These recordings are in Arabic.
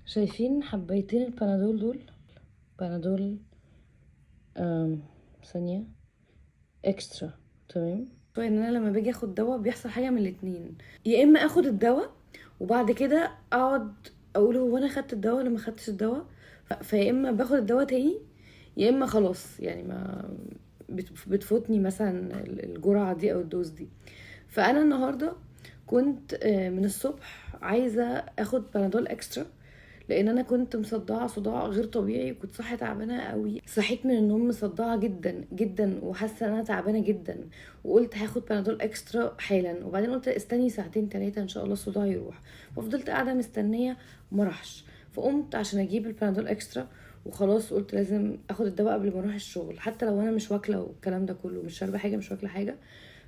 شايفين حبيتين البنادول دول؟ بنادول ثانية اكسترا. تمام. فان انا لما باجي اخد دواء بيحصل حاجة من الاتنين، يا اما اخد الدواء وبعد كده اقعد اقول هو انا خدت الدواء ولا ما خدتش الدواء، فيا اما باخد الدواء تاني يا اما خلاص يعني ما بتفوتني مثلا الجرعة دي او الدوز دي. فانا النهاردة كنت من الصبح عايزة اخد بنادول اكسترا، لان انا كنت مصدعه صداع غير طبيعي وكنت صاحيه تعبانه قوي. صحيت من النوم مصدعه جدا جدا وحاسه ان انا تعبانه جدا، وقلت هاخد بنادول اكسترا حالا، وبعدين قلت استني ساعتين 3 ان شاء الله الصداع يروح. ففضلت قاعده مستنيه وما راحش، فقمت عشان اجيب البنادول اكسترا وخلاص. قلت لازم اخد الدواء قبل ما اروح الشغل، حتى لو انا مش واكله والكلام ده كله، مش شاربه حاجه مش واكله حاجه.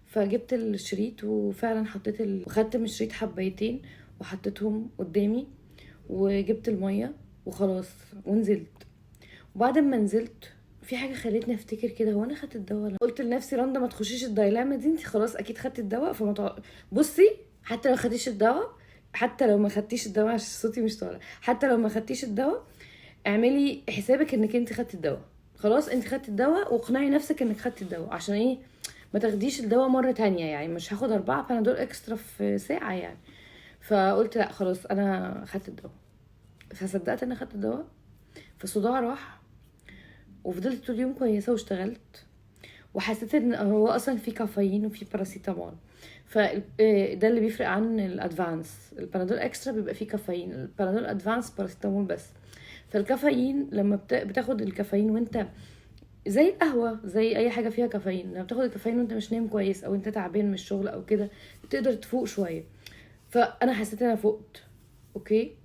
فجبت الشريط وفعلا حطيت وخدت من الشريط حبيتين وحطيتهم قدامي، وجبت الميه وخلاص ونزلت. وبعد ما نزلت في حاجه خلتني افتكر كده، هو انا خدت الدواء ولا؟ قلت لنفسي رندا ما تخشيش الدايلاما دي، انت خلاص اكيد خدتي الدواء بصي، حتى لو خدتيش الدواء، حتى لو ما خدتيش الدواء عشان صوتي مش طالع، حتى لو ما خدتيش الدواء اعملي حسابك انك انت خدتي الدواء. خلاص انت خدتي الدواء واقنعي نفسك انك خدتي الدواء، عشان ايه؟ ما تاخديش الدواء مره تانية، يعني مش هاخد 4 بنادول اكسترا في ساعه يعني. فقلت لا خلاص انا خدت الدواء، فصدقت ان خدت الدواء، فالصداع راح وفضلت طول اليوم كويسه واشتغلت. وحسيت ان هو اصلا في كافيين وفي باراسيتامول، فده اللي بيفرق عن الادفانس. البنادول اكسترا بيبقى فيه كافيين، البنادول ادفانس باراسيتامول بس. فالكافيين لما بتاخد الكافيين وانت زي القهوه زي اي حاجه فيها كافيين، لما بتاخد الكافيين وانت مش نايم كويس او انت تعبان من الشغل او كده تقدر تفوق شويه. فانا حسيت ان انا فقت اوكي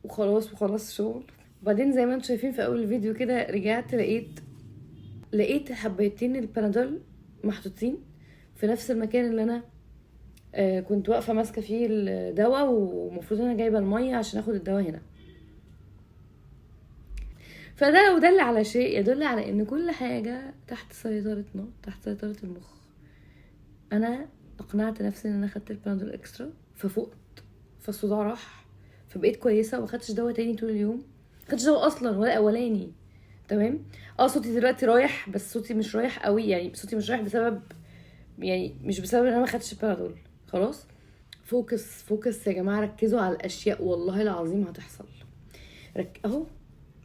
وخلاص شغل. وبعدين زي ما انتم شايفين في اول الفيديو كده رجعت لقيت حبيتين البنادول محطوطين في نفس المكان اللي انا كنت واقفه ماسكه فيه الدواء، ومفروض انا جايبه الميه عشان اخد الدواء هنا. فده لو دل على شيء يدل على ان كل حاجه تحت سيطرتنا، تحت سيطره المخ. انا اقنعت نفسي ان انا خدت البنادول اكسترا ففقت، فالصداع راح، فبقيت كويسه وما خدتش دواء تاني طول اليوم، ما خدتش دواء اصلا ولا اولاني. تمام. صوتي دلوقتي رايح، بس صوتي مش رايح قوي، يعني صوتي مش رايح بسبب، يعني مش بسبب ان انا ما خدتش البنادول. خلاص. فوكس يا جماعه، ركزوا على الاشياء والله العظيم هتحصل. اهو.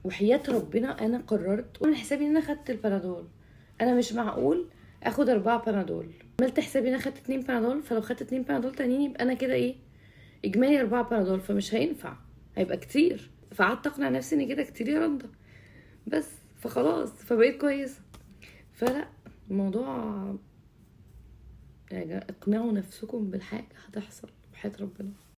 وحياة ربنا انا قررت اعمل حسابي ان انا خدت البنادول. انا مش معقول اخد 4 بنادول، عملت حسابي ان انا خدت 2 بنادول، فلو خدت 2 بنادول تانيين يبقى انا كده ايه؟ اجمالي 4 بنادول، فمش هينفع، هيبقى كتير. فقعدت اقنع نفسي ان كده كتير يا رندا، بس فخلاص فبقيت كويسه. فلا، الموضوع يعني اقنعوا نفسكم بالحاجه هتحصل بحياة ربنا.